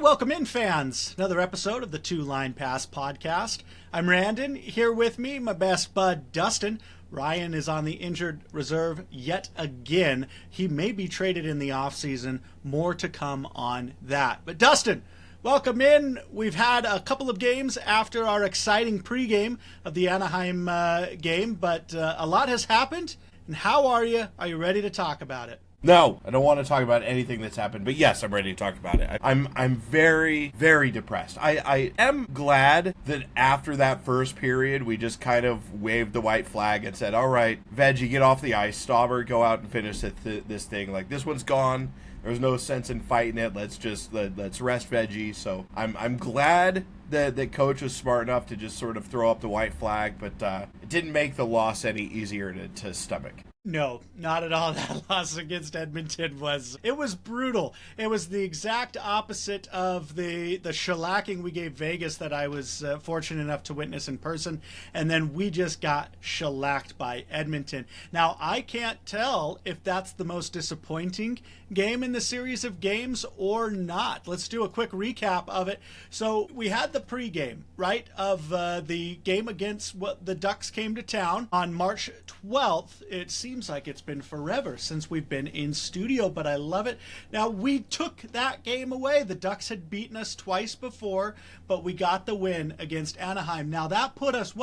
welcome in, fans. Another episode of the Two Line Pass podcast. I'm Randon. Here with me, my best bud, Dustin. Ryan is on the injured reserve yet again. He may be traded in the offseason. More to come on that. But Dustin, welcome in. We've had a couple of games after our exciting pregame of the Anaheim game, but a lot has happened. And how are you? Are you ready to talk about it? No, I don't want to talk about anything that's happened, but yes, I'm ready to talk about it. I'm very, very depressed. I am glad that after that first period, we just kind of waved the white flag and said, all right, Veggie, get off the ice. Stauber, go out and finish this thing. Like, this one's gone. There's no sense in fighting it. Let's rest Veggie. So I'm glad that coach was smart enough to just sort of throw up the white flag, but it didn't make the loss any easier to stomach. No, not at all. That loss against Edmonton was brutal. It was the exact opposite of the shellacking we gave Vegas that I was fortunate enough to witness in person, and then we just got shellacked by Edmonton. Now, I can't tell if that's the most disappointing game in the series of games or not. Let's do a quick recap of it. So we had the pregame, right, of the game against what the Ducks came to town on March 12th. It seems like it's been forever since we've been in studio, but I love it. Now, we took that game away. The Ducks had beaten us twice before, but we got the win against Anaheim. Now, that put us,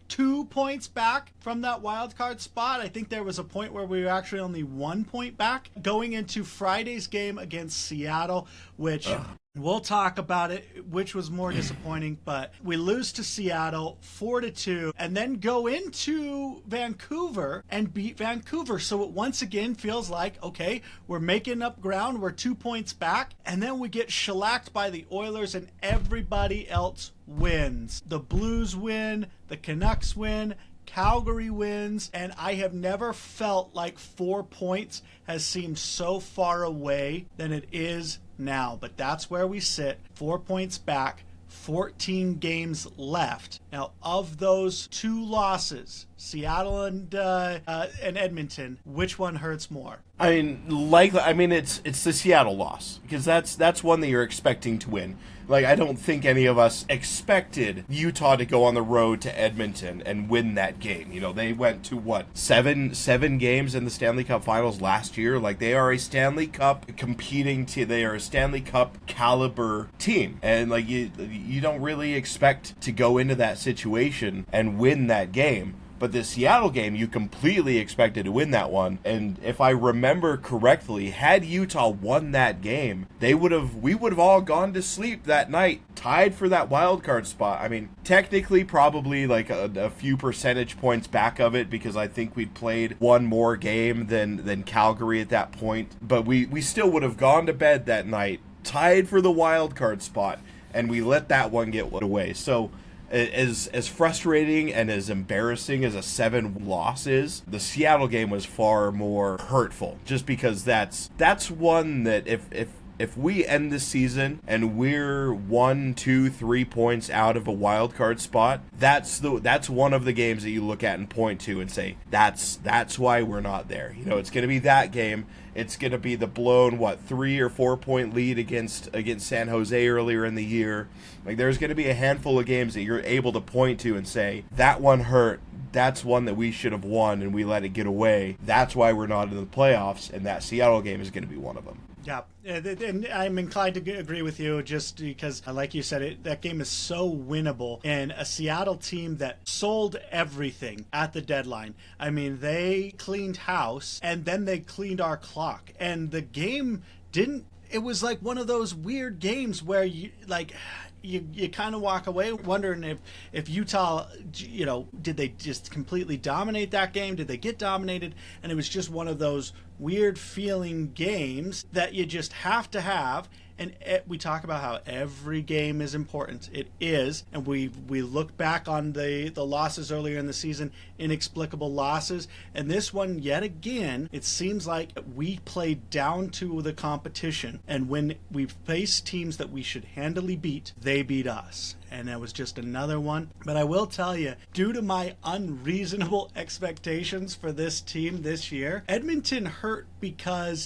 2 points back from that wild card spot. I think there was a point where we were actually only 1 point back going into Friday's game against Seattle, which we'll talk about it, which was more disappointing, but we lose to Seattle 4-2 and then go into Vancouver and beat Vancouver. So it once again feels like, okay, we're making up ground. We're 2 points back, and then we get shellacked by the Oilers and everybody else wins. The Blues win, the Canucks win, Calgary wins, and I have never felt like 4 points has seemed so far away than it is now. But that's where we sit, 4 points back, 14 games left. Now, of those two losses, Seattle and Edmonton, which one hurts more? It's the Seattle loss, because that's one that you're expecting to win. Like, I don't think any of us expected Utah to go on the road to Edmonton and win that game. You know, they went to seven games in the Stanley Cup Finals last year. Like, they are a Stanley Cup competing team. They are a Stanley Cup caliber team, and like you don't really expect to go into that situation and win that game. But the Seattle game, you completely expected to win that one. And if I remember correctly, had Utah won that game, we would have all gone to sleep that night, tied for that wild card spot. I mean, technically probably like a few percentage points back of it, because I think we'd played one more game than Calgary at that point. But we still would have gone to bed that night, tied for the wild card spot, and we let that one get away. So as frustrating and as embarrassing as a 7 loss is, the Seattle game was far more hurtful, just because that's one that if we end the season and we're 1, 2, 3 points out of a wild card spot, that's one of the games that you look at and point to and say, that's why we're not there. You know, it's going to be that game. It's going to be the blown 3 or 4 point lead against San Jose earlier in the year. Like, there's going to be a handful of games that you're able to point to and say, that one hurt. That's one that we should have won and we let it get away. That's why we're not in the playoffs, and that Seattle game is going to be one of them. Yeah, and I'm inclined to agree with you, just because, like you said, that game is so winnable. And a Seattle team that sold everything at the deadline. I mean, they cleaned house, and then they cleaned our clock. And the game didn't... It was like one of those weird games where you kind of walk away wondering if Utah, did they just completely dominate that game? Did they get dominated? And it was just one of those weird feeling games that you just have to have. And we talk about how every game is important. It is. And we look back on the losses earlier in the season, inexplicable losses. And this one, yet again, it seems like we played down to the competition. And when we face teams that we should handily beat, they beat us. and it was just another one. But I will tell you, due to my unreasonable expectations for this team this year, Edmonton hurt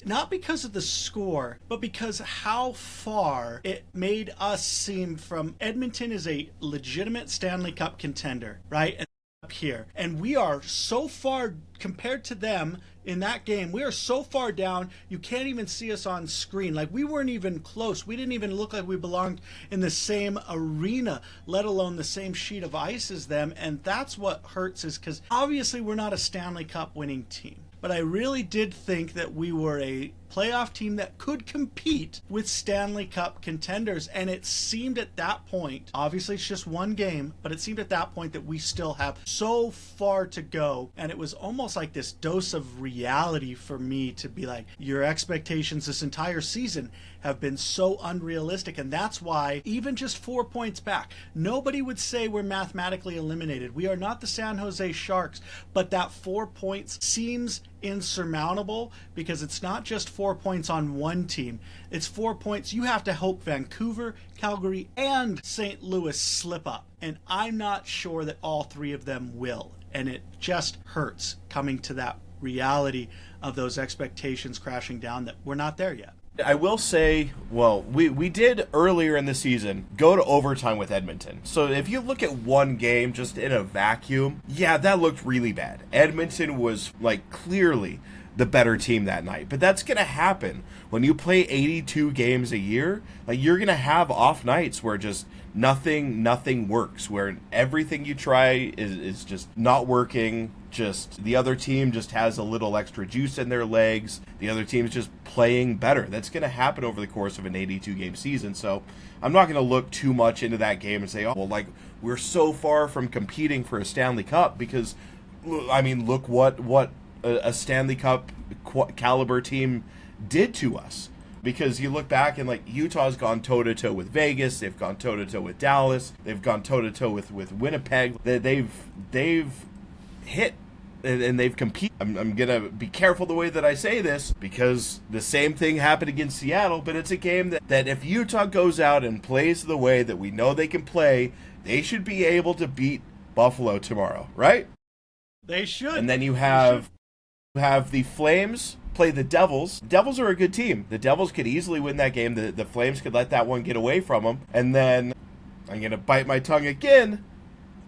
not because of the score, but because how far it made us seem from Edmonton is a legitimate Stanley Cup contender, right? Up here, and we are so far compared to them in that game. We are so far down, you can't even see us on screen. Like, we weren't even close. We didn't even look like we belonged in the same arena, let alone the same sheet of ice as them. And that's what hurts, is because obviously we're not a Stanley Cup winning team. But I really did think that we were a playoff team that could compete with Stanley Cup contenders. And it seemed at that point, obviously it's just one game, but it seemed at that point that we still have so far to go. And it was almost like this dose of reality for me to be like, your expectations this entire season have been so unrealistic. And that's why, even just 4 points back, nobody would say we're mathematically eliminated. We are not the San Jose Sharks, but that 4 points seems insurmountable, because it's not just 4 points on one team. It's 4 points. You have to hope Vancouver, Calgary, and St. Louis slip up. And I'm not sure that all three of them will. And it just hurts coming to that reality of those expectations crashing down, that we're not there yet. I will say, well, we did earlier in the season go to overtime with Edmonton. So if you look at one game just in a vacuum, yeah, that looked really bad. Edmonton was, like, clearly the better team that night. But that's going to happen when you play 82 games a year. Like, you're going to have off nights where just nothing works, where everything you try is just not working. Just the other team just has a little extra juice in their legs. The other team's just playing better. That's going to happen over the course of an 82-game season. So I'm not going to look too much into that game and say, oh, well, like, we're so far from competing for a Stanley Cup, because, I mean, look what a Stanley Cup caliber team did to us. Because you look back and, like, Utah's gone toe-to-toe with Vegas, they've gone toe-to-toe with Dallas, they've gone toe-to-toe with Winnipeg. They've hit and they've competed. I'm going to be careful the way that I say this, because the same thing happened against Seattle, but it's a game that if Utah goes out and plays the way that we know they can play, they should be able to beat Buffalo tomorrow, right? They should. And then you have the Flames play the Devils. The Devils are a good team. The Devils could easily win that game. The Flames could let that one get away from them. And then, I'm going to bite my tongue again,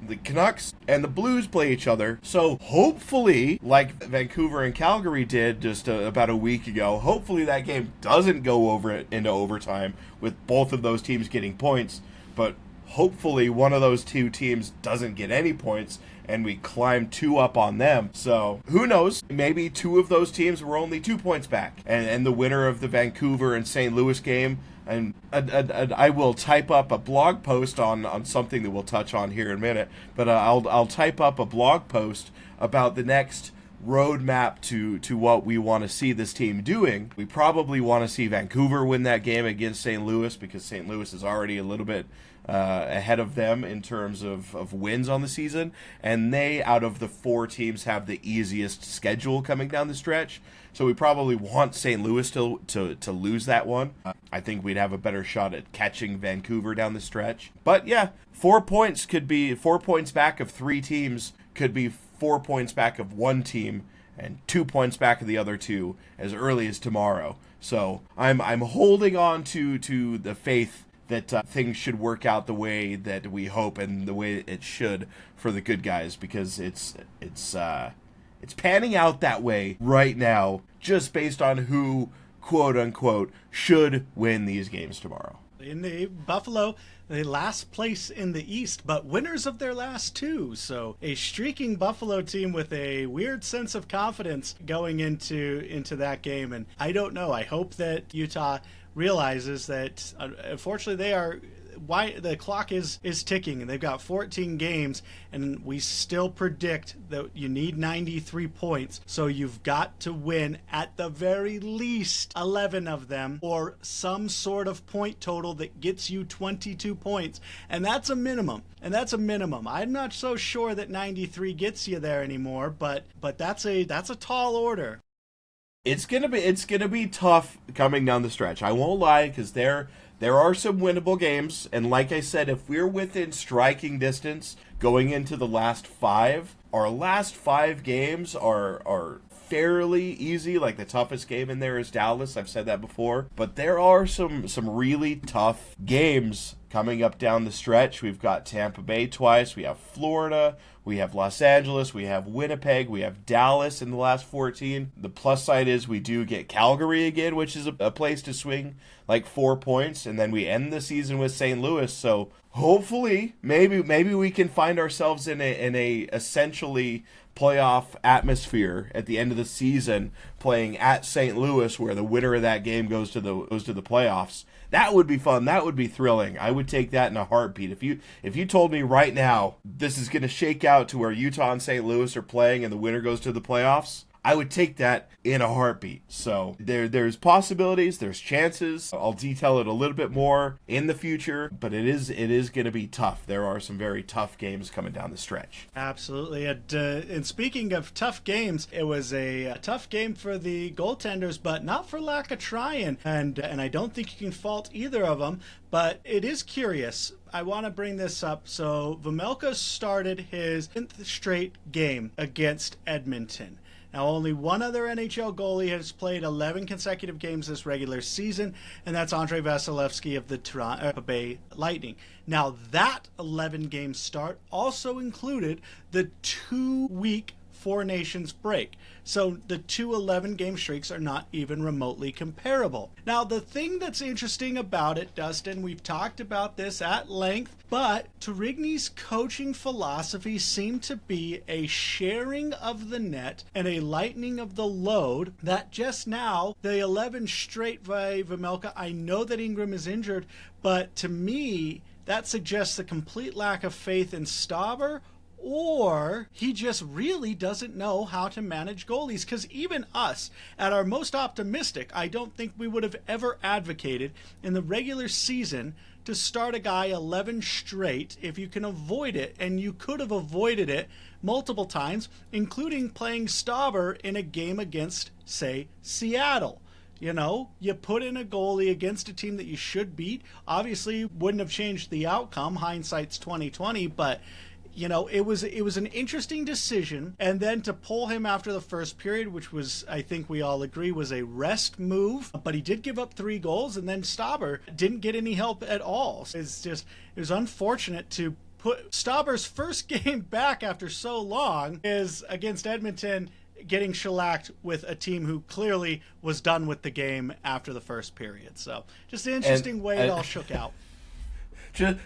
the Canucks and the Blues play each other. So hopefully, like Vancouver and Calgary did just about a week ago, hopefully that game doesn't go into overtime with both of those teams getting points. But hopefully one of those two teams doesn't get any points and we climb 2 up on them. So who knows? Maybe 2 of those teams were only 2 points back. And the winner of the Vancouver and St. Louis game, and I will type up a blog post on something that we'll touch on here in a minute, but I'll type up a blog post about the next roadmap to what we want to see this team doing. We probably want to see Vancouver win that game against St. Louis, because St. Louis is already a little bit ahead of them in terms of wins on the season, and they, out of the 4 teams, have the easiest schedule coming down the stretch. So we probably want St. Louis to lose that one. I think we'd have a better shot at catching Vancouver down the stretch. But yeah, 4 points could be 4 points back of 3 teams, could be 4 points back of 1 team, and 2 points back of the other 2 as early as tomorrow. So I'm holding on to the faith that things should work out the way that we hope and the way it should for the good guys, because it's panning out that way right now, just based on who, quote unquote, should win these games tomorrow. In the Buffalo, the last place in the East, but winners of their last 2. So a streaking Buffalo team with a weird sense of confidence going into that game. And I don't know. I hope that Utah realizes that, unfortunately, the clock is ticking, and they've got 14 games, and we still predict that you need 93 points. So you've got to win at the very least 11 of them, or some sort of point total that gets you 22 points. And that's a minimum. I'm not so sure that 93 gets you there anymore, but that's a tall order. It's gonna be tough coming down the stretch. I won't lie, because they're there are some winnable games. And like I said, if we're within striking distance going into the last 5, our last 5 games are fairly easy. Like the toughest game in there is Dallas. I've said that before. But there are some really tough games coming up down the stretch. We've got Tampa Bay twice. We have Florida. We have Los Angeles. We have Winnipeg. We have Dallas in the last 14. The plus side is we do get Calgary again, which is a place to swing like 4 points. And then we end the season with St. Louis. So hopefully, maybe we can find ourselves in a essentially playoff atmosphere at the end of the season, playing at St. Louis, where the winner of that game goes to the playoffs. That would be fun. That would be thrilling. I would take that in a heartbeat. If you told me right now this is going to shake out to where Utah and St. Louis are playing and the winner goes to the playoffs, I would take that in a heartbeat. So there's possibilities, there's chances. I'll detail it a little bit more in the future, but it is going to be tough. There are some very tough games coming down the stretch. Absolutely. And speaking of tough games, it was a tough game for the goaltenders, but not for lack of trying. And I don't think you can fault either of them, but it is curious. I want to bring this up. So Vejmelka started his 10th straight game against Edmonton. Now, only one other NHL goalie has played 11 consecutive games this regular season, and that's Andrei Vasilevsky of the Tampa Bay Lightning. Now, that 11-game start also included the 2-week Four Nations break. So the 2 11-game streaks are not even remotely comparable. Now, the thing that's interesting about it, Dustin, we've talked about this at length, but Tourigny's coaching philosophy seemed to be a sharing of the net and a lightening of the load that just now, the 11 straight by Vejmelka, I know that Ingram is injured, but to me, that suggests a complete lack of faith in Stauber, or he just really doesn't know how to manage goalies. Because even us, at our most optimistic, I don't think we would have ever advocated in the regular season to start a guy 11 straight if you can avoid it. And you could have avoided it multiple times, including playing Stauber in a game against, say, Seattle. You know, you put in a goalie against a team that you should beat. Obviously, wouldn't have changed the outcome. Hindsight's 2020, but you know, it was an interesting decision. And then to pull him after the first period, which was, I think we all agree, was a rest move. But he did give up 3 goals, and then Stauber didn't get any help at all. It was unfortunate to put Stauber's first game back after so long is against Edmonton, getting shellacked with a team who clearly was done with the game after the first period. So just an interesting way it all shook out.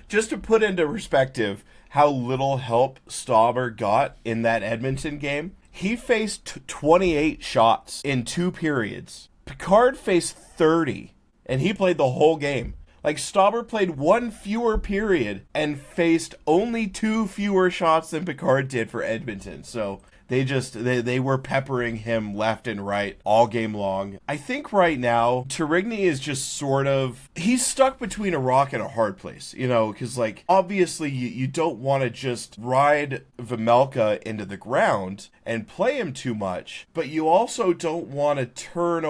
Just to put into perspective how little help Stauber got in that Edmonton game, he faced 28 shots in 2 periods. Picard faced 30, and he played the whole game. Like, Stauber played 1 fewer period and faced only 2 fewer shots than Picard did for Edmonton. So they were peppering him left and right all game long. I think right now, Tourigny is just sort of, he's stuck between a rock and a hard place, you know, because, like, obviously you don't want to just ride Vejmelka into the ground and play him too much, but you also don't want to turn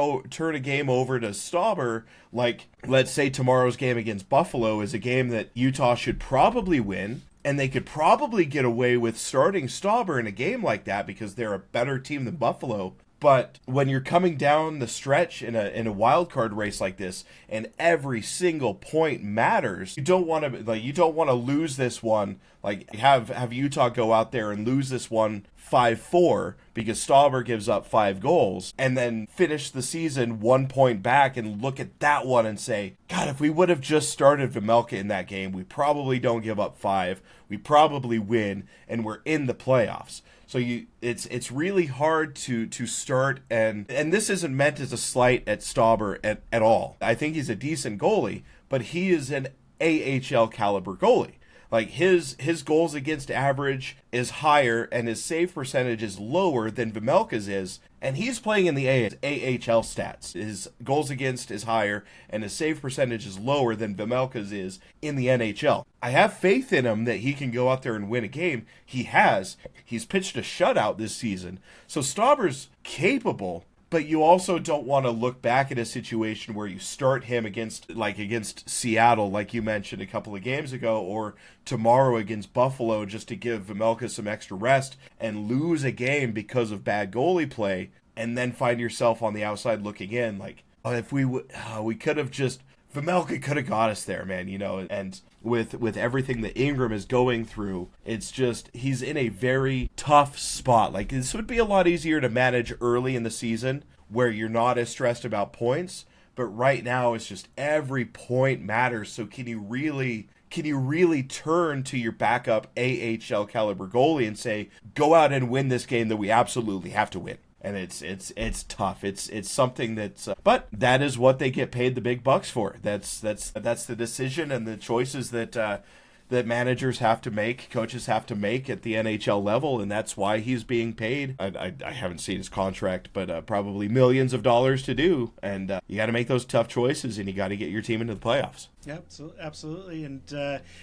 a game over to Stauber. Like, let's say tomorrow's game against Buffalo is a game that Utah should probably win, and they could probably get away with starting Stauber in a game like that because they're a better team than Buffalo. But when you're coming down the stretch in a wild card race like this, and every single point matters, you don't want to lose this one. Like, have Utah go out there and lose this one 5-4 because Stauber gives up 5 goals, and then finish the season 1 point back and look at that one and say, God, if we would have just started Vejmelka in that game, we probably don't give up 5. We probably win, and we're in the playoffs. So it's really hard to start, and this isn't meant as a slight at Stauber at all. I think he's a decent goalie, but he is an AHL caliber goalie. Like, his goals against average is higher and his save percentage is lower than Vejmelka's is, and he's playing in the AHL stats. His goals against is higher and his save percentage is lower than Vejmelka's is in the NHL. I have faith in him that he can go out there and win a game. He has. He's pitched a shutout this season. So Stauber's capable, but you also don't want to look back at a situation where you start him against Seattle, like you mentioned a couple of games ago, or tomorrow against Buffalo, just to give Vejmelka some extra rest and lose a game because of bad goalie play, and then find yourself on the outside looking in like, oh, if we could have just, Vejmelka could have got us there, man, and with everything that Ingram is going through, it's just, he's in a very tough spot. Like, this would be a lot easier to manage early in the season where you're not as stressed about points, but right now it's just every point matters. So can you really turn to your backup AHL caliber goalie and say, go out and win this game that we absolutely have to win? And it's tough. It's something that's, but that is what they get paid the big bucks for. That's the decision and the choices that managers have to make, coaches have to make at the NHL level, and that's why he's being paid. I haven't seen his contract, but probably millions of dollars to do. And you got to make those tough choices, and you got to get your team into the playoffs. Yeah, absolutely. And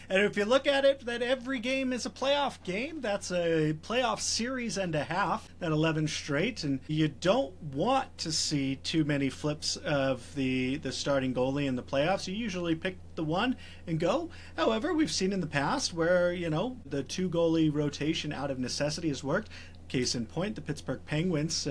if you look at it, that every game is a playoff game. That's a playoff series and a half, that 11 straight. And you don't want to see too many flips of the starting goalie in the playoffs. You usually pick the one and go. However, we've seen in the past where, the 2 goalie rotation out of necessity has worked. Case in point, the Pittsburgh Penguins,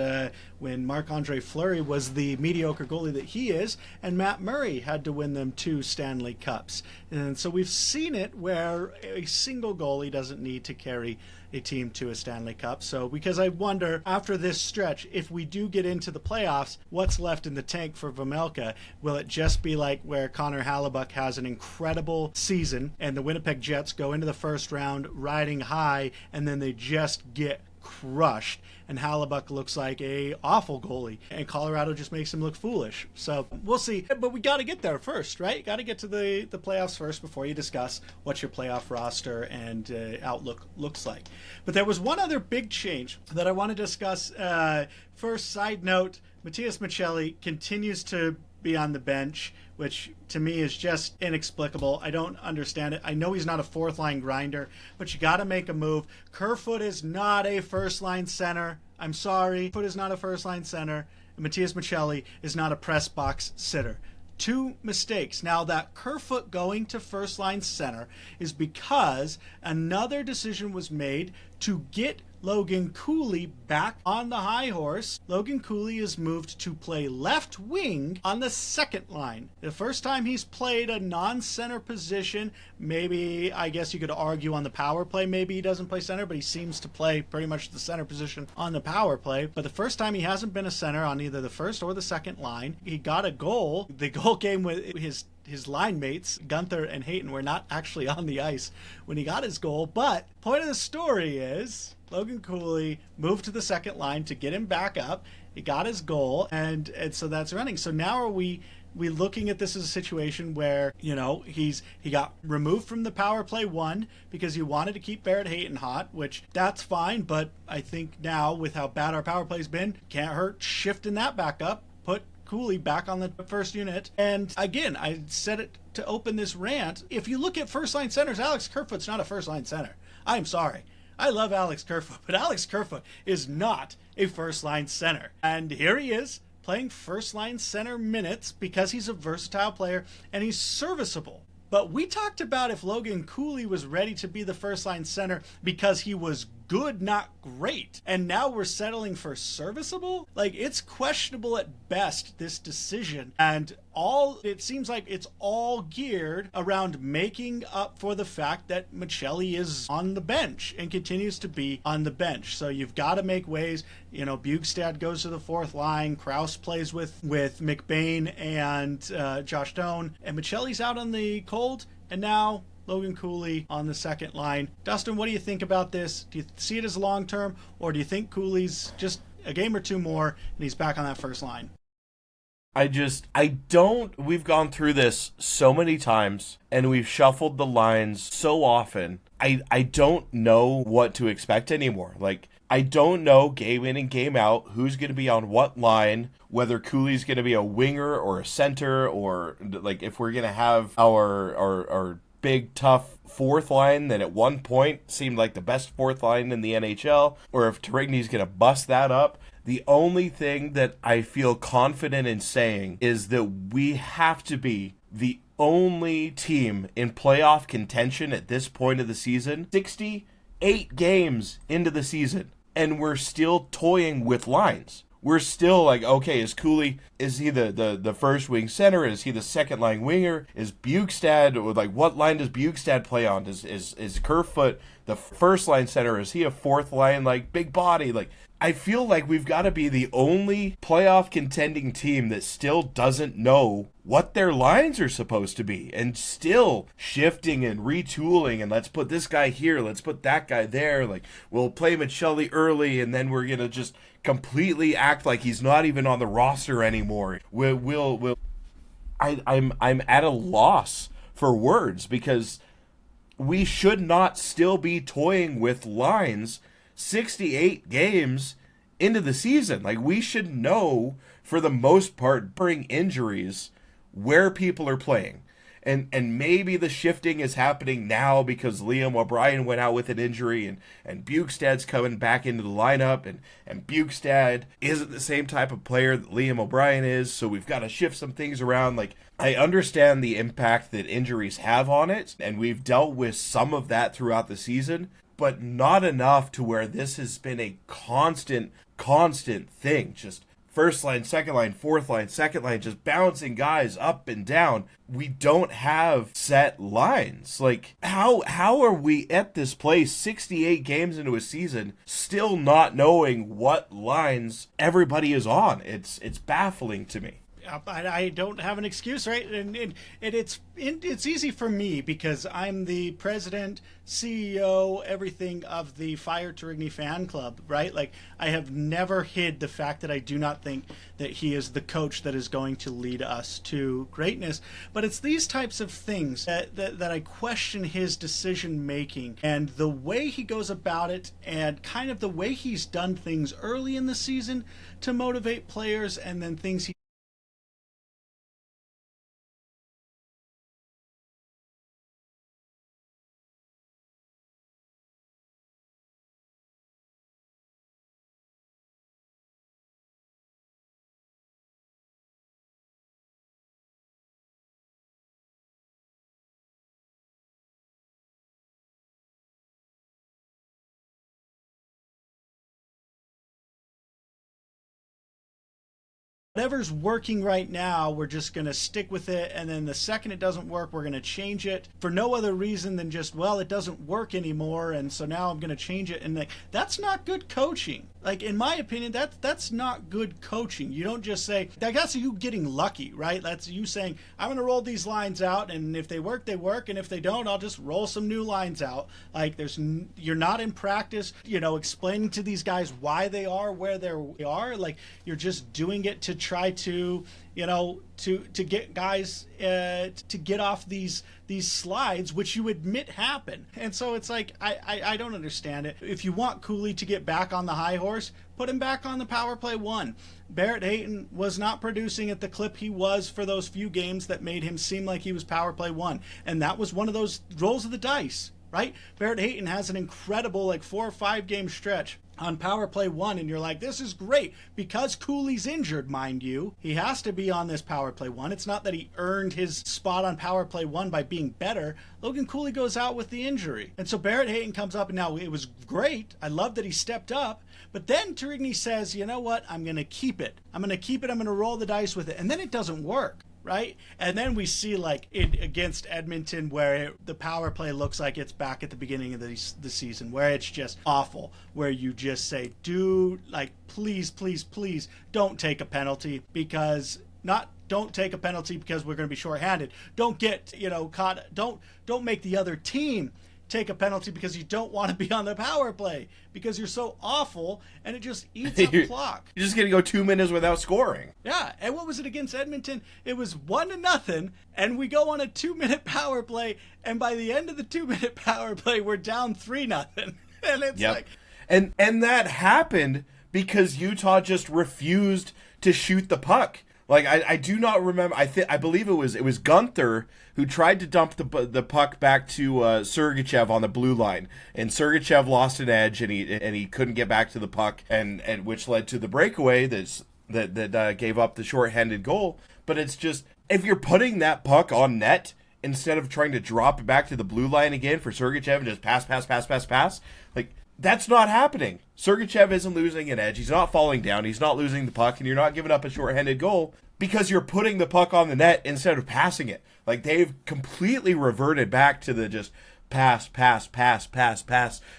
when Marc-Andre Fleury was the mediocre goalie that he is, and Matt Murray had to win them 2 Stanley Cups. And so we've seen it where a single goalie doesn't need to carry a team to a Stanley Cup. So, because I wonder, after this stretch, if we do get into the playoffs, what's left in the tank for Vejmelka? Will it just be like where Connor Hellebuyck has an incredible season, and the Winnipeg Jets go into the first round riding high, and then they just get crushed, and Hellebuyck looks like a awful goalie, and Colorado just makes him look foolish? So we'll see, but we got to get there first, right? Got to get to the playoffs first before you discuss what your playoff roster and outlook looks like. But there was one other big change that I want to discuss. First, side note, Matias Maccelli continues to be on the bench, which to me is just inexplicable. I don't understand it. I know he's not a fourth line grinder, but you got to make a move. Kerfoot is not a first line center. I'm sorry. Kerfoot is not a first line center. And Matias Maccelli is not a press box sitter. 2 mistakes. Now, that Kerfoot going to first line center is because another decision was made to get Logan Cooley back on the high horse. Logan Cooley is moved to play left wing on the second line. The first time he's played a non-center position, maybe, I guess you could argue on the power play, maybe he doesn't play center, but he seems to play pretty much the center position on the power play. But the first time he hasn't been a center on either the first or the second line. He got a goal. The goal came with his line mates, Gunther and Hayton, were not actually on the ice when he got his goal. But point of the story is Logan Cooley moved to the second line to get him back up. He got his goal, and so that's running. So now are we looking at this as a situation where, he got removed from the power play 1 because he wanted to keep Barrett Hayton hot, which that's fine, but I think now with how bad our power play's been, can't hurt shifting that back up, put Cooley back on the first unit. And again, I said it to open this rant. If you look at first line centers, Alex Kerfoot's not a first line center. I'm sorry. I love Alex Kerfoot, but Alex Kerfoot is not a first line center. And here he is playing first line center minutes because he's a versatile player and he's serviceable. But we talked about if Logan Cooley was ready to be the first line center because he was good, not great. And now we're settling for serviceable? Like, it's questionable at best, this decision. And it seems like it's all geared around making up for the fact that Maccelli is on the bench and continues to be on the bench. So you've got to make ways. Bjugstad goes to the fourth line. Krause plays with McBain and Josh Doan. And Maccelli's out on the cold. And now Logan Cooley on the second line. Dustin, what do you think about this? Do you see it as long-term, or do you think Cooley's just a game or 2 more and he's back on that first line? We've gone through this so many times and we've shuffled the lines so often. I don't know what to expect anymore. Like, I don't know game in and game out who's going to be on what line, whether Cooley's going to be a winger or a center, or like if we're going to have our big tough fourth line that at one point seemed like the best fourth line in the NHL, or if Tarigny's going to bust that up. The only thing that I feel confident in saying is that we have to be the only team in playoff contention at this point of the season, 68 games into the season, and we're still toying with lines. We're still like, okay, is Cooley, is he the first wing center? Is he the second line winger? Is Bjugstad, or like what line does Bjugstad play on? Is Kerfoot the first line center? Is he a fourth line, like big body? Like, I feel like we've got to be the only playoff contending team that still doesn't know what their lines are supposed to be and still shifting and retooling, and let's put this guy here, let's put that guy there. Like, we'll play Michelli early and then we're going to just completely act like he's not even on the roster anymore. I'm at a loss for words, because we should not still be toying with lines 68 games into the season. Like, we should know, for the most part, during injuries, where people are playing. And maybe the shifting is happening now because Liam O'Brien went out with an injury, and Bjugstad's coming back into the lineup, and Bjugstad isn't the same type of player that Liam O'Brien is, so we've got to shift some things around. Like, I understand the impact that injuries have on it, and we've dealt with some of that throughout the season, but not enough to where this has been a constant thing. Just first line, second line, fourth line, second line, just bouncing guys up and down. We don't have set lines. Like, how are we at this place 68 games into a season still not knowing what lines everybody is on? It's baffling to me. I don't have an excuse, right? And it's easy for me because I'm the president, CEO, everything of the Fire Tourigny fan club, right? Like, I have never hid the fact that I do not think that he is the coach that is going to lead us to greatness. But it's these types of things that I question his decision making and the way he goes about it, and kind of the way he's done things early in the season to motivate players, and then things he whatever's working right now, we're just going to stick with it. And then the second it doesn't work, we're going to change it for no other reason than just, well, it doesn't work anymore. And so now I'm going to change it. And like, that's not good coaching. Like, in my opinion, that's not good coaching. You don't just say, that's you getting lucky, right? That's you saying, I'm going to roll these lines out, and if they work, they work. And if they don't, I'll just roll some new lines out. Like, you're not in practice, explaining to these guys why they are where they are. Like, you're just doing it to try to, to get guys to get off these slides, which you admit happen. And so it's like, I don't understand it. If you want Cooley to get back on the high horse, put him back on the power play one. Barrett Hayton was not producing at the clip he was for those few games that made him seem like he was power play one. And that was one of those rolls of the dice, right? Barrett Hayton has an incredible 4 or 5 game stretch on power play one, and you're like, this is great because Cooley's injured, mind you. He has to be on this power play one. It's not that he earned his spot on power play one by being better. Logan Cooley goes out with the injury. And so Barrett Hayton comes up, and now it was great. I love that he stepped up. But then Tourigny says, you know what? I'm going to keep it. I'm going to roll the dice with it. And then it doesn't work. Right? And then we see against Edmonton where the power play looks like it's back at the beginning of the season, where it's just awful, where you just say, dude, please, please, please don't take a penalty don't take a penalty because we're going to be shorthanded. Don't get, caught. Don't make the other team take a penalty because you don't want to be on the power play because you're so awful and it just eats up clock. You're just going to go 2 minutes without scoring. Yeah. And what was it against Edmonton? It was 1-0 and we go on a 2-minute power play. And by the end of the 2-minute power play, we're down 3-0. And it's and that happened because Utah just refused to shoot the puck. Like I do not remember. I believe it was Gunther who tried to dump the puck back to Sergachev on the blue line, and Sergachev lost an edge, and he couldn't get back to the puck, and which led to the breakaway that gave up the shorthanded goal. But it's just, if you're putting that puck on net instead of trying to drop it back to the blue line again for Sergachev and just pass, like, that's not happening. Sergachev isn't losing an edge. He's not falling down. He's not losing the puck, and you're not giving up a shorthanded goal because you're putting the puck on the net instead of passing it. Like, they've completely reverted back to the just pass,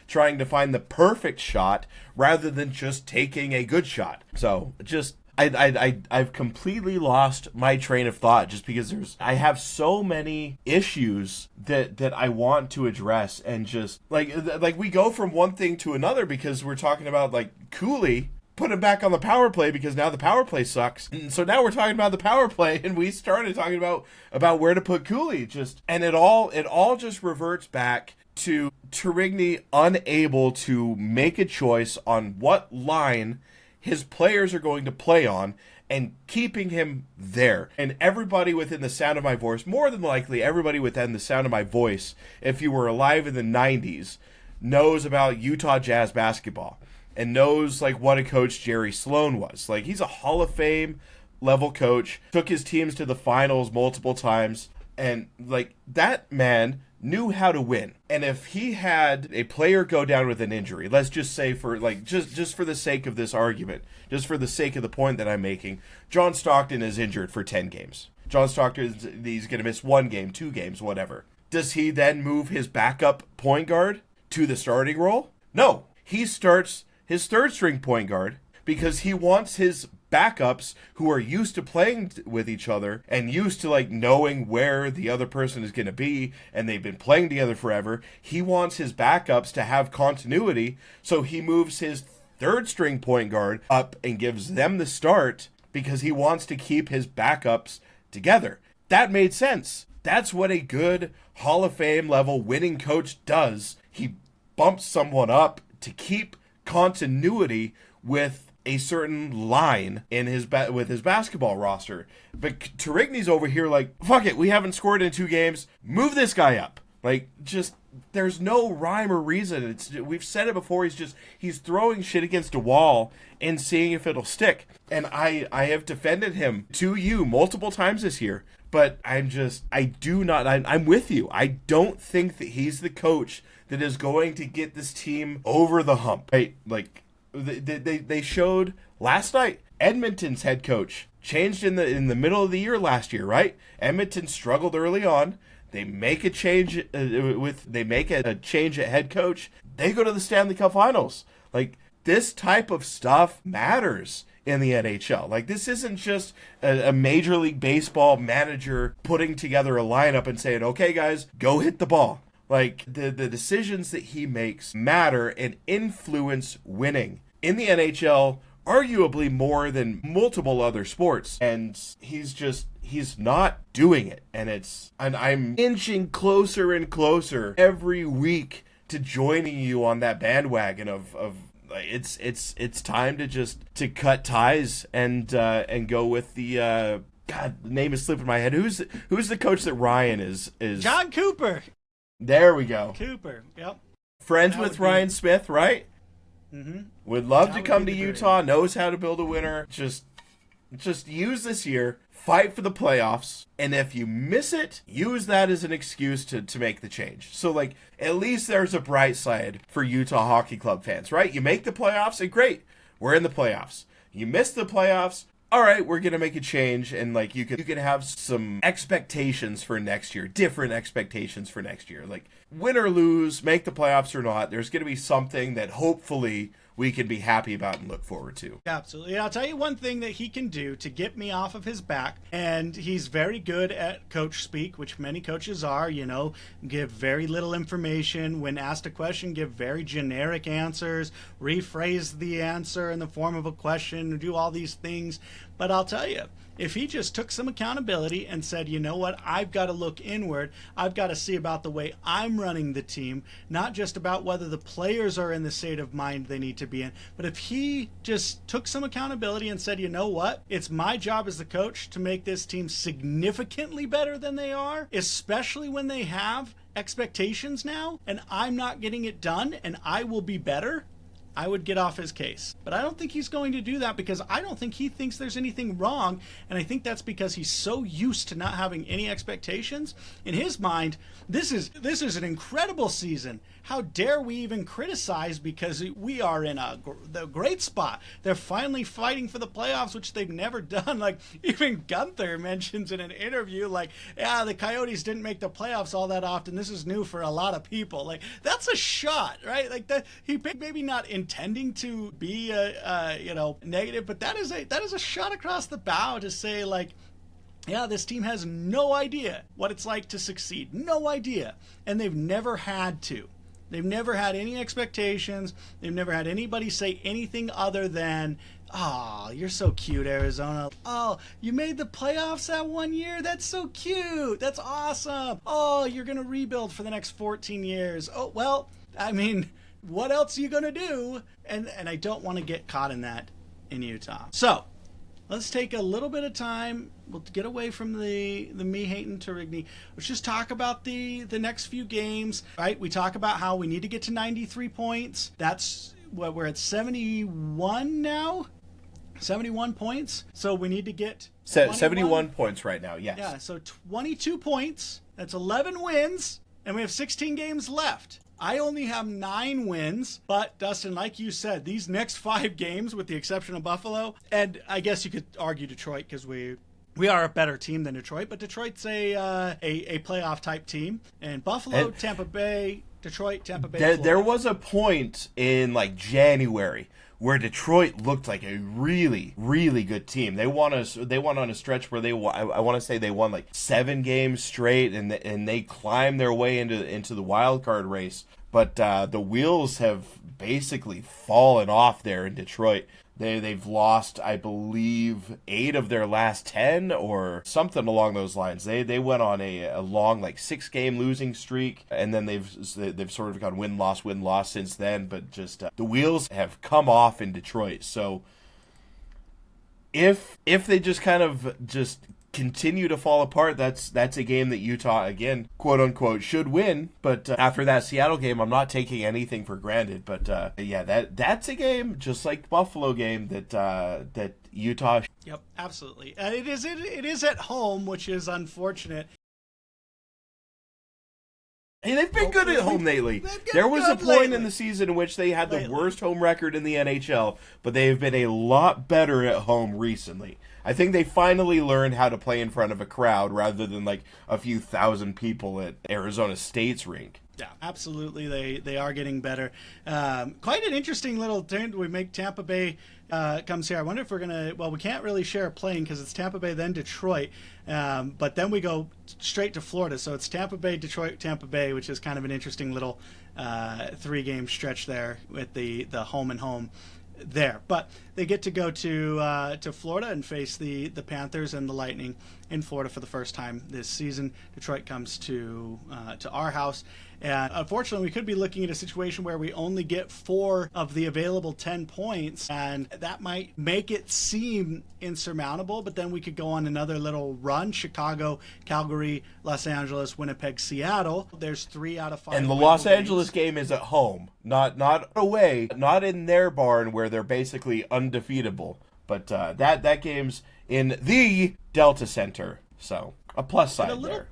trying to find the perfect shot rather than just taking a good shot. So, just... I've completely lost my train of thought just because I have so many issues that I want to address, and just like we go from one thing to another because we're talking about like Cooley, put him back on the power play because now the power play sucks. And so now we're talking about the power play, and we started talking about where to put Cooley. And it all just reverts back to Tourigny unable to make a choice on what line his players are going to play on and keeping him there. And everybody within the sound of my voice, more than likely everybody within the sound of my voice, if you were alive in the 90s, knows about Utah Jazz basketball and knows like what a coach Jerry Sloan was. Like, he's a Hall of Fame level coach, took his teams to the finals multiple times, and like, that man knew how to win. And if he had a player go down with an injury, let's just say for like just for the sake of this argument, just for the sake of the point that I'm making, John Stockton is injured for 10 games. John Stockton, he's going to miss 1 game, 2 games, whatever. Does he then move his backup point guard to the starting role? No. He starts his third string point guard because he wants his backups who are used to playing with each other and used to like knowing where the other person is going to be, and they've been playing together forever. He wants his backups to have continuity, so he moves his third string point guard up and gives them the start because he wants to keep his backups together. That made sense. That's what a good Hall of Fame level winning coach does. He bumps someone up to keep continuity with a certain line in with his basketball roster. But Tourigny's over here like, fuck it, we haven't scored in 2 games. Move this guy up. Like, just, there's no rhyme or reason. We've said it before. He's throwing shit against a wall and seeing if it'll stick. And I have defended him to you multiple times this year. But I'm with you. I don't think that he's the coach that is going to get this team over the hump. Right? Like, they showed last night. Edmonton's head coach changed in the middle of the year last year, right? Edmonton struggled early on. They make a change a change at head coach. They go to the Stanley Cup Finals. Like, this type of stuff matters in the NHL. Like, this isn't just a Major League Baseball manager putting together a lineup and saying, "Okay, guys, go hit the ball." Like, the decisions that he makes matter and influence winning. In the NHL, arguably more than multiple other sports. And he's not doing it. And I'm inching closer and closer every week to joining you on that bandwagon of it's time to cut ties and go with the God, the name is slipping my head. Who's the coach that Ryan is? John Cooper. There we go. Cooper, yep. Friends with Ryan Smith, right? Mm-hmm. Would love to come to Utah, knows how to build a winner. Just use this year, fight for the playoffs, and if you miss it, use that as an excuse to make the change. So, like, at least there's a bright side for Utah Hockey Club fans, right? You make the playoffs, and great, we're in the playoffs. You miss the playoffs, all right, we're going to make a change, and like you can have some expectations for next year, different expectations for next year. Like, win or lose, make the playoffs or not, there's going to be something that hopefully we can be happy about and look forward to. Absolutely. I'll tell you one thing that he can do to get me off of his back, and he's very good at coach speak, which many coaches are, give very little information. When asked a question, give very generic answers, rephrase the answer in the form of a question, do all these things. But I'll tell you, if he just took some accountability and said, you know what, I've got to look inward. I've got to see about the way I'm running the team, not just about whether the players are in the state of mind they need to be in. But if he just took some accountability and said, you know what, it's my job as the coach to make this team significantly better than they are, especially when they have expectations now, and I'm not getting it done, and I will be better, I would get off his case. But I don't think he's going to do that, because I don't think he thinks there's anything wrong, and I think that's because he's so used to not having any expectations. In his mind, this is an incredible season. How dare we even criticize, because we are in the great spot. They're finally fighting for the playoffs, which they've never done. Like, even Gunther mentions in an interview, like, yeah, the Coyotes didn't make the playoffs all that often. This is new for a lot of people. Like, that's a shot, right? Like, that he maybe not intending to be negative, but that is a shot across the bow to say, like, yeah, this team has no idea what it's like to succeed. No idea. And they've never had to. They've never had any expectations. They've never had anybody say anything other than, oh, you're so cute, Arizona. Oh, you made the playoffs that one year? That's so cute. That's awesome. Oh, you're going to rebuild for the next 14 years. Oh, well, I mean, what else are you going to do? And I don't want to get caught in that in Utah. So let's take a little bit of time. We'll get away from the me hating Tourigny. Let's just talk about the next few games, right? We talk about how we need to get to 93 points. That's what we're at 71 now. 71 points. So we need to get 71 points right now. Yes. Yeah. So 22 points. That's 11 wins, and we have 16 games left. I only have 9 wins, but Dustin, like you said, these next 5 games, with the exception of Buffalo, and I guess you could argue Detroit, because we are a better team than Detroit, but Detroit's a playoff type team, and Buffalo, Tampa Bay, Detroit, Tampa Bay. There was a point in like January where Detroit looked like a really, really good team. They won on a stretch where I want to say they won like 7 games straight, and they climbed their way into the wild card race. But the wheels have basically fallen off there in Detroit. They've lost, I believe, 8 of their last 10 or something along those lines. They went on a long, like, 6-game losing streak, and then they've sort of gone win-loss since then. But just the wheels have come off in Detroit. So if they just kind of just continue to fall apart, that's a game that Utah, again, quote unquote, should win. But after that Seattle game, I'm not taking anything for granted. But yeah, that's a game just like the Buffalo game that Utah. Yep, absolutely. And it is at home, which is unfortunate. Hey, they've been good at home lately. There was a point in the season in which they had the worst home record in the NHL, but they have been a lot better at home recently. I think they finally learned how to play in front of a crowd rather than like a few thousand people at Arizona State's rink. Yeah, absolutely. They are getting better. Quite an interesting little turn we make. Tampa Bay comes here. I wonder if we're going to... Well, we can't really share a plane because it's Tampa Bay, then Detroit. But then we go straight to Florida. So it's Tampa Bay, Detroit, Tampa Bay, which is kind of an interesting little 3-game stretch there with the home and home there. But they get to go to Florida and face the Panthers and the Lightning in Florida for the first time this season. Detroit comes to our house. And unfortunately, we could be looking at a situation where we only get 4 of the available 10 points, and that might make it seem insurmountable, but then we could go on another little run. Chicago, Calgary, Los Angeles, Winnipeg, Seattle. There's 3 out of 5. And the Los Angeles game is at home, not away, not in their barn where they're basically undefeatable. But that game's in the Delta Center, so a plus side there.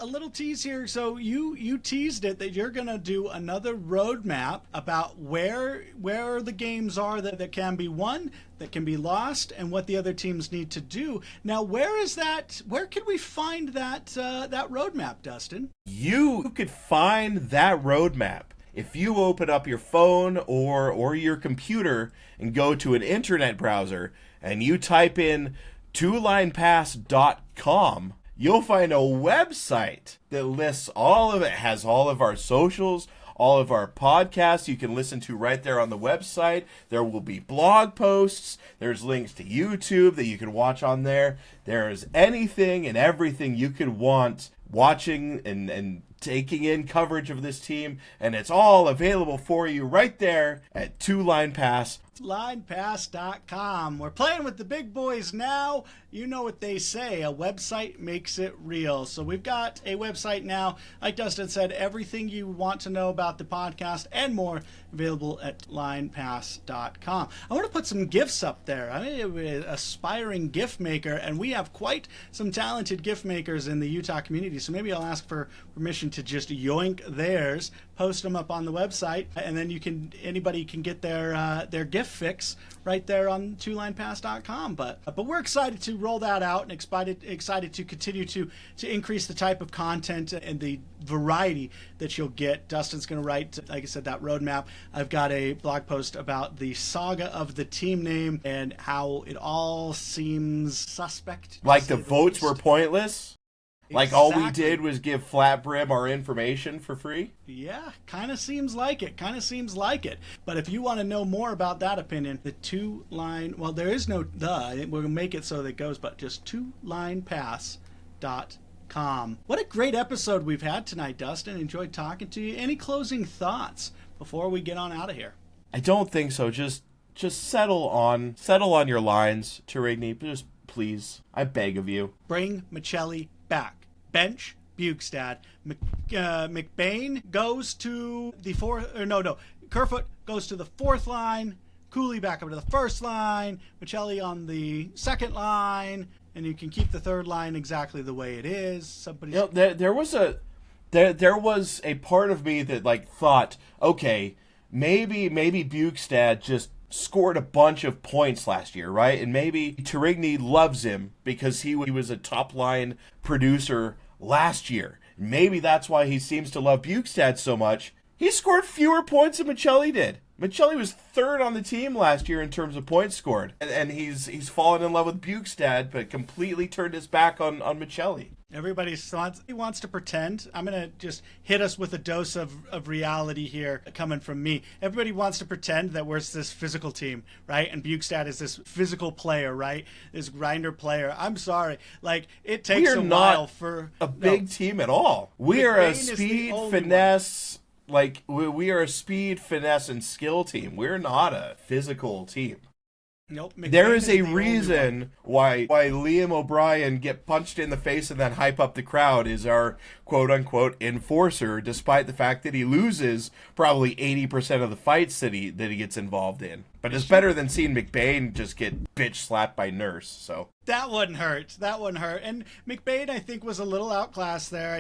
A little tease here. So you teased it that you're going to do another roadmap about where the games are that can be won, that can be lost, and what the other teams need to do. Now, where is that? Where can we find that roadmap, Dustin? You could find that roadmap if you open up your phone or your computer and go to an internet browser and you type in twolinepass.com. You'll find a website that lists all of it, has all of our socials, all of our podcasts you can listen to right there on the website. There will be blog posts. There's links to YouTube that you can watch on there. There's anything and everything you could want watching and taking in coverage of this team, and it's all available for you right there at Two Line Pass. linepass.com. We're playing with the big boys now. You know what they say, a website makes it real. So we've got a website now. Like Dustin said, everything you want to know about the podcast and more available at linepass.com. I want to put some gifts up there. I'm an aspiring gift maker, and we have quite some talented gift makers in the Utah community. So maybe I'll ask for permission to just yoink theirs, post them up on the website, and then anybody can get their gift fix right there on twolinepass.com. But we're excited to roll that out and excited to continue to increase the type of content and the variety that you'll get. Dustin's going to write, like I said, that roadmap. I've got a blog post about the saga of the team name and how it all seems suspect. Like the votes were pointless? Like all we Exactly. did was give Flat Brim our information for free? Yeah, kind of seems like it. But if you want to know more about that opinion, the two-line, well, there is no we're going to make it so that it goes, but just twolinepass.com. What a great episode we've had tonight, Dustin. Enjoyed talking to you. Any closing thoughts before we get on out of here? I don't think so. Just settle on your lines, Turigny. Just please. I beg of you. Bring Michelli back. Bench Bukestad. McBain goes to the fourth. Or no. Kerfoot goes to the fourth line. Cooley back up to the first line. Michelli on the second line, and you can keep the third line exactly the way it is. There was a part of me that thought, okay, maybe Bukestad just scored a bunch of points last year, right? And maybe Turigny loves him because he was a top line producer last year. Maybe that's why he seems to love Bukestad so much. He scored fewer points than Michelli did. Michelli was third on the team last year in terms of points scored. And he's fallen in love with Bukestad, but completely turned his back on Michelli. Everybody wants to pretend. I'm going to just hit us with a dose of reality here coming from me. Everybody wants to pretend that we're this physical team, right? And Bukestad is this physical player, right? This grinder player. I'm sorry. It takes a while for a big team at all. We are a speed, finesse, we are a speed, finesse, and skill team. We're not a physical team. Nope. There is a reason why Liam O'Brien get punched in the face and then hype up the crowd is our quote-unquote enforcer, despite the fact that he loses probably 80% of the fights that he gets involved in. But it's better than seeing McBain just get bitch slapped by Nurse, so... That wouldn't hurt. And McBain, I think, was a little outclassed there.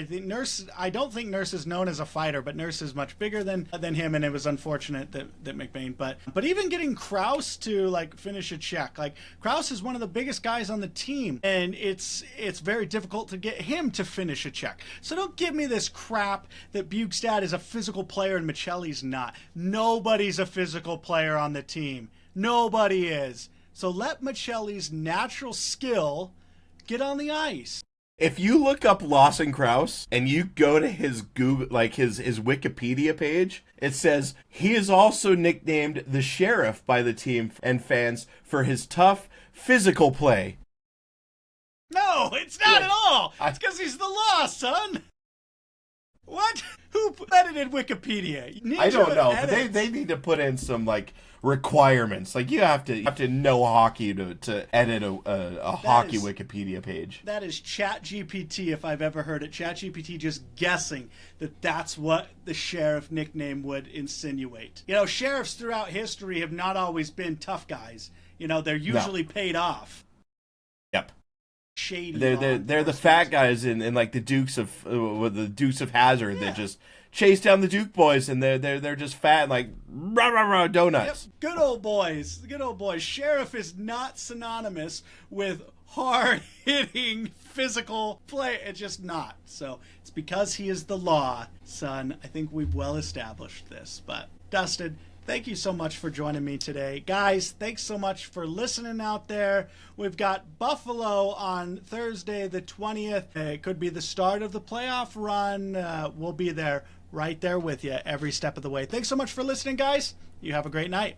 I don't think Nurse is known as a fighter, but Nurse is much bigger than him, and it was unfortunate that McBain. But even getting Krause to finish a check, Krause is one of the biggest guys on the team, and it's very difficult to get him to finish a check. So don't give me this crap that Bukestad is a physical player and Michelli's not. Nobody's a physical player on the team. Nobody is. So let Michelli's natural skill get on the ice. If you look up Lawson Krause and you go to his Google, his Wikipedia page, it says he is also nicknamed the Sheriff by the team and fans for his tough physical play. No, it's not at all. It's because he's the law, son. What? Who edited Wikipedia? I don't know, but they need to put in some requirements. You have to know hockey to edit a hockey Wikipedia page. That is ChatGPT, if I've ever heard it. ChatGPT just guessing that's what the Sheriff nickname would insinuate. Sheriffs throughout history have not always been tough guys. They're usually paid off. Yep. Shady. They're the fat guys in the Dukes of Hazzard that just chase down the Duke boys, and they're just fat rah donuts. Yep. Good old boys. Sheriff is not synonymous with hard hitting physical play. It's just not. So it's because he is the law, son. I think we've well established this. But Dustin, thank you so much for joining me today. Guys, thanks so much for listening out there. We've got Buffalo on Thursday the 20th. It could be the start of the playoff run. We'll be there right there with you every step of the way. Thanks so much for listening, guys. You have a great night.